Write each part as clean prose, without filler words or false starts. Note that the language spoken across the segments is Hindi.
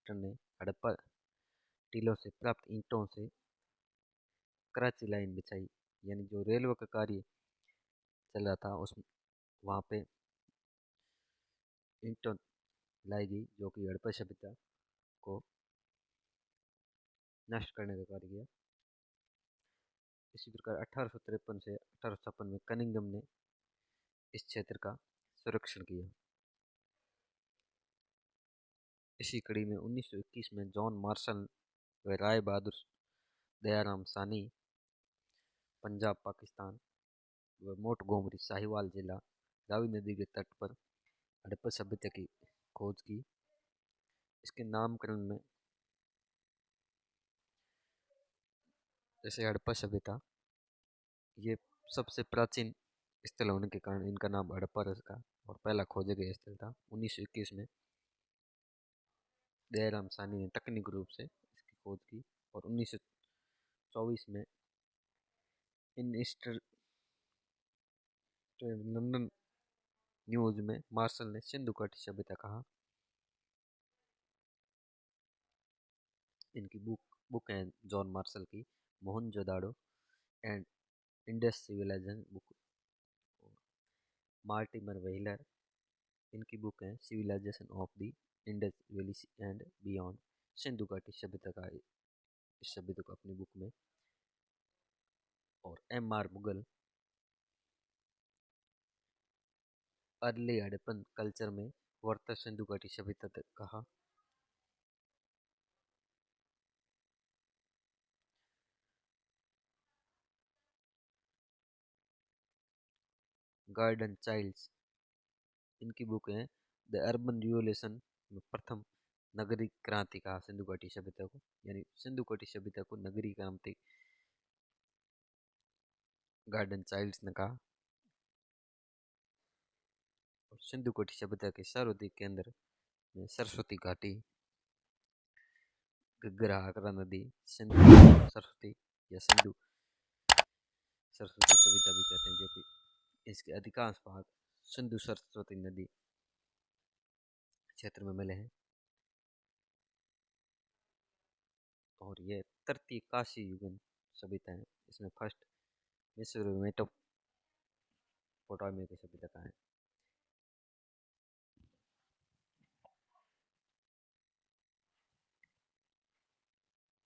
मास्टर ने हड़प्पा टीलों से प्राप्त ईंटों से कराची लाइन बिछाई, यानी जो रेलवे का कार्य चल रहा था उस वहाँ पे ईंटों लाई गई, जो कि हड़प्पा सभ्यता को नष्ट करने का कार्य किया। इसी प्रकार 1853 से 1856 में कनिंघम ने इस क्षेत्र का संरक्षण किया। इसी कड़ी में 1921 में जॉन मार्शल व राय बहादुर दयाराम सानी पंजाब पाकिस्तान व मोंटगोमरी साहिवाल जिला रावी नदी के तट पर हड़प्पा सभ्यता की खोज की। इसके नामकरण में जैसे हड़प्पा सभ्यता, ये सबसे प्राचीन स्थल होने के कारण इनका नाम हड़प्पा रखा और पहला खोजे गया स्थल था। 1921 में दयाराम सानी ने तकनीक रूप से इसकी खोज की और 1924 में इन लंदन न्यूज में मार्शल ने सिंधु घाटी सभ्यता कहा। इनकी बुक है जॉन मार्शल की Mohenjodaro and Indus civilization book. Mortimer Wheeler, इनकी बुक है civilization of the Indus valley and beyond. Sindhu घाटी सभ्यता का इस सभ्यता को अपनी बुक में। और M.R. Mughal early Harappan culture में वर्ता सिंधु घाटी सभ्यता तक कहा। गार्डन चाइल्ड्स, इनकी बुक है द अर्बन रिवोल्यूशन में प्रथम नगरी क्रांति कहा सिंधु घाटी सभ्यता को, यानी सिंधु घाटी सभ्यता को नगरी क्रांति गार्डन चाइल्ड्स ने कहा। और सिंधु घाटी सभ्यता के सर्वाधिक केंद्र में सरस्वती घाटी, घग्गर हाकरा नदी, सिंधु सरस्वती या सिंधु सरस्वती सभ्यता भी कहते हैं, जो कि इसके अधिकांश भाग सिंधु सरस्वती नदी क्षेत्र में मिले हैं। और ये तृतीय काशी युगन सभ्यता है। इसमें फर्स्ट मिस्र मेसोपोटामिया की सभ्यता का है।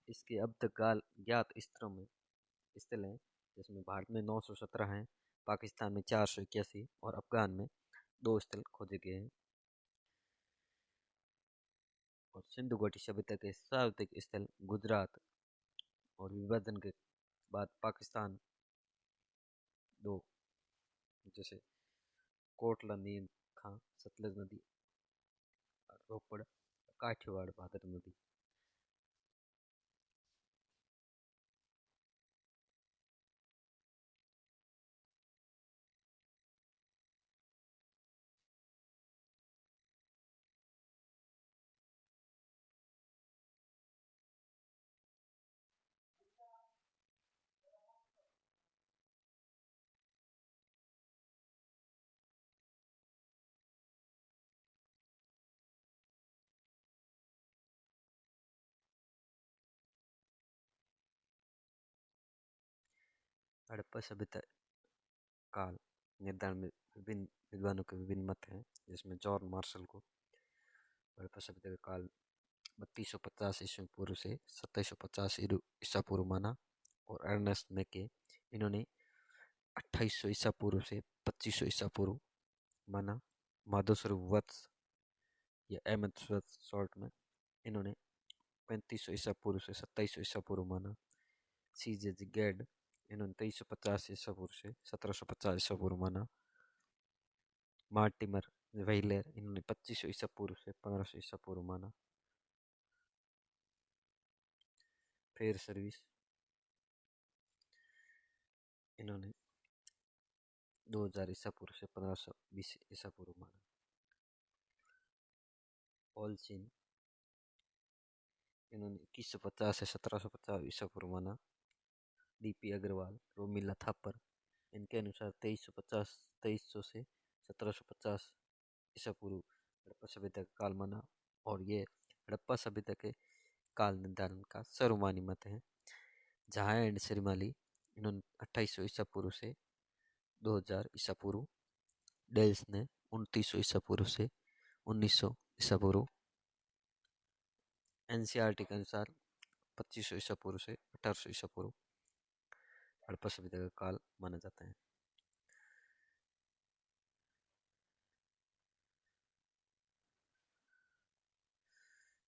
इसके अब तक ज्ञात स्थल हैं, जिसमें भारत में 917 हैं, पाकिस्तान में 481 और अफगान में 2 स्थल खोजे गए हैं। और सिंधु घाटी सभ्यता के सर्वाधिक स्थल गुजरात और विभाजन के बाद पाकिस्तान 2, जैसे कोटला नील खां सतलज नदी, रोपड़, काठियावाड़ भादर नदी। हड़प्पा सभ्यता काल निर्धारण में विभिन्न विद्वानों के विभिन्न मत हैं, जिसमें जॉन मार्शल को हड़प्पा सभ्यता का काल 3250 ईस्वी पूर्व से 2750 ईसा पूर्व माना। और अर्नेस्ट मैके, इन्होंने 2800 ईसा पूर्व से 2500 ईसा पूर्व माना। माधोस्वरूप वत्स या अहमद शॉर्ट में इन्होंने 3500 ईसा पूर्व से 2700 ईसा पूर्व माना। C.J. गैड, इन्होंने 2350 ईसा पूर्व से 1750 ईसा पूर्व माना। मार्टिमर वेहलर, इन्होंने 2500 ईसा पूर्व से 1500 ईसा पूर्व माना। फेयर सर्विस, इन्होंने 2000 ईसा पूर्व से 1520 ईसा पूर्व माना। ऑलचिन, इन्होंने 2150 से 1750 ईसा पूर्व माना। D.P. अग्रवाल, रोमिला थापर, इनके अनुसार 2350 से 1750 ईसा पूर्व हड़प्पा सभ्यता का काल माना। और ये हड़प्पा सभ्यता के काल निर्धारण का सर्वमान्य मत है। जहां एंड श्रीमाली इन्होंने 2800 ईसा पूर्व से 2000 ईसा पूर्व, डेल्स ने 2900 ईसा पूर्व से 1900 ईसा पूर्व, एनसीईआरटी के अनुसार 2500 ईसा पूर्व से 1800 ईसा पूर्व हड़प्पा सभ्यता का काल माना जाता है।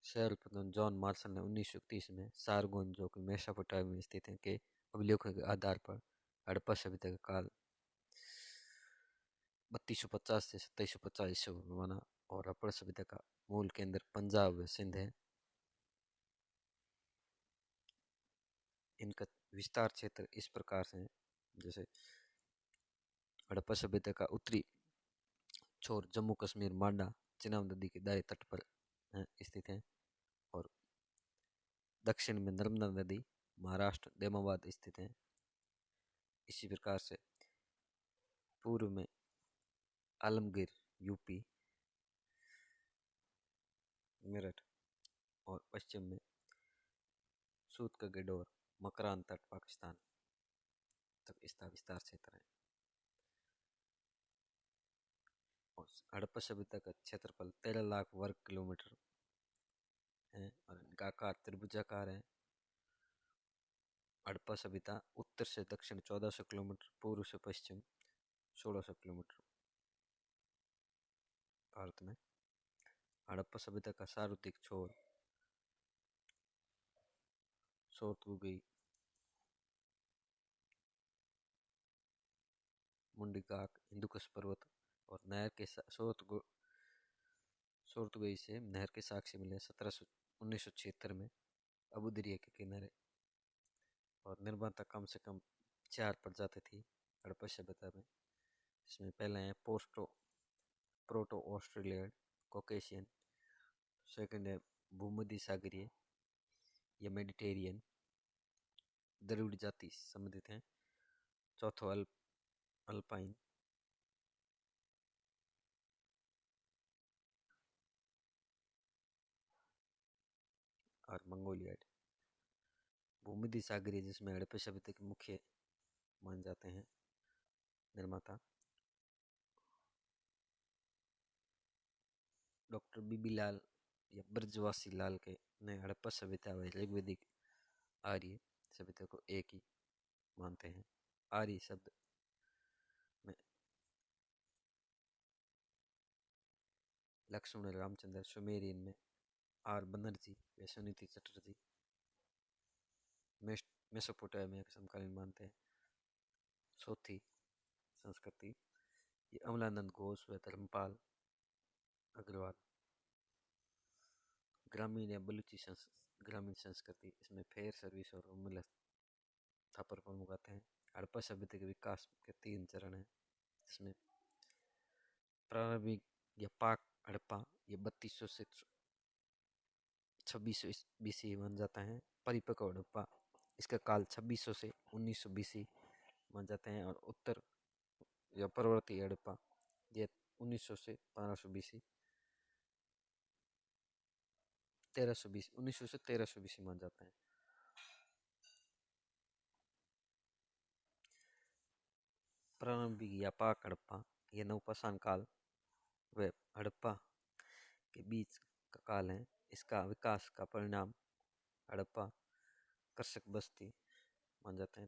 सर्वप्रथम जॉन मार्शल ने 1931 में सारगोन, जो कि मेसोपोटामिया में स्थित है, के अभिलेखों के आधार पर हड़प्पा सभ्यता का काल 3250 से 2750 ईस्वी में माना। और हड़प्पा सभ्यता का मूल केंद्र पंजाब व सिंध है। इनका विस्तार क्षेत्र इस प्रकार से है, जैसे हड़प्पा सभ्यता का उत्तरी छोर जम्मू कश्मीर, मांडा, चिनाब नदी के दाएं तट पर स्थित है। और दक्षिण में नर्मदा नदी, महाराष्ट्र, देमाबाद स्थित है। इसी प्रकार से पूर्व में आलमगीर यूपी, मेरठ, और पश्चिम में सूत का गडोर, मकरान तट, पाकिस्तान तक इसका विस्तार क्षेत्र है। और हड़प्पा सभ्यता का क्षेत्रफल 13 लाख वर्ग किलोमीटर है और इनका आकार त्रिभुजाकार है। हड़प्पा सभ्यता उत्तर से दक्षिण 1400 किलोमीटर, पूर्व से पश्चिम 1600 किलोमीटर भारत में। हड़प्पा सभ्यता का सर्वाधिक छोर सोरतुगई, मुंडिकाक, हिंदुकुश पर्वत और नहर के सोरतुगई से नहर के साक्ष्य मिले 1976 में अबू दरिया के किनारे। और निर्माता कम से कम 4 प्रजाति थी हड़प्पा सभ्यता में। इसमें पहले हैं प्रोटो ऑस्ट्रेलियड, कॉकेशियन। सेकंड है भूमध्य सागरीय या मेडिटेरियन, द्रविड़ जाति संबंधित हैं। चौथो अल्पाइन। और मंगोलियड। भूमध्य सागरीय, जिसमें हड़प्पा सभ्यता के मुख्य मान जाते हैं निर्माता डॉक्टर बीबी लाल या ब्रजवासी लाल के ने हड़प्पा सभ्यता व ऋग्वैदिक आर्य सभ्यता को एक ही मानते हैं। आर्य शब्द में लक्ष्मण रामचंद्र, सुमेरियन में आर बनर्जी व सुनीति चटर्जी, मेसोपोटामिया के समकालीन मानते हैं। सोथी संस्कृति, ये अमलानंद घोष व धर्मपाल अग्रवाल। ग्रामीण या बलूची ग्रामीण संस्कृति, इसमें फेयर सर्विस और उम्मल स्थापर प्रमुख आते हैं। हड़प्पा सभ्यता के विकास के 3 चरण हैं, इसमें प्रारंभिक या पाक हड़प्पा ये 3200 से 2600 बीसी मान जाता है। परिपक्व हड़प्पा, इसका काल 2600 से 1900 बीसी मान जाते हैं। और उत्तर या परवर्ती हड़प्पा ये 1900 से 1200 बीसी, 1300 बीसी, 1900 से 1300 बीसी मान जाता है। प्रारंभिक या पाक हड़प्पा ये नवपाषाण काल व हड़प्पा के बीच का काल है। इसका विकास का परिणाम हड़प्पा कृषक बस्ती मान जाते हैं।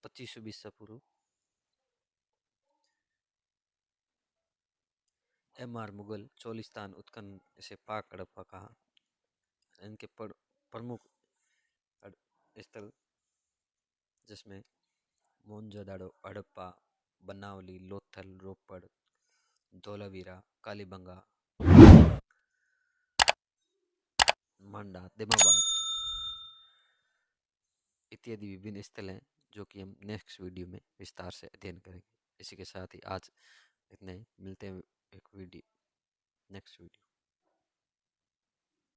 2500 ईसा पूर्व एम.आर. मुगल चोलिस्तान उत्खनन इसे पाक हड़प्पा कहा। इनके प्रमुख स्थल, जिसमें मोहनजोदड़ो, हड़प्पा, बनावली, लोथल, रोपड़, धोलावीरा, कालीबंगा, मांडा, दिमाबाद इत्यादि विभिन्न स्थल हैं, जो कि हम नेक्स्ट वीडियो में विस्तार से अध्ययन करेंगे। इसी के साथ ही आज इतने ही, मिलते हैं एक वीडियो नेक्स्ट वीडियो।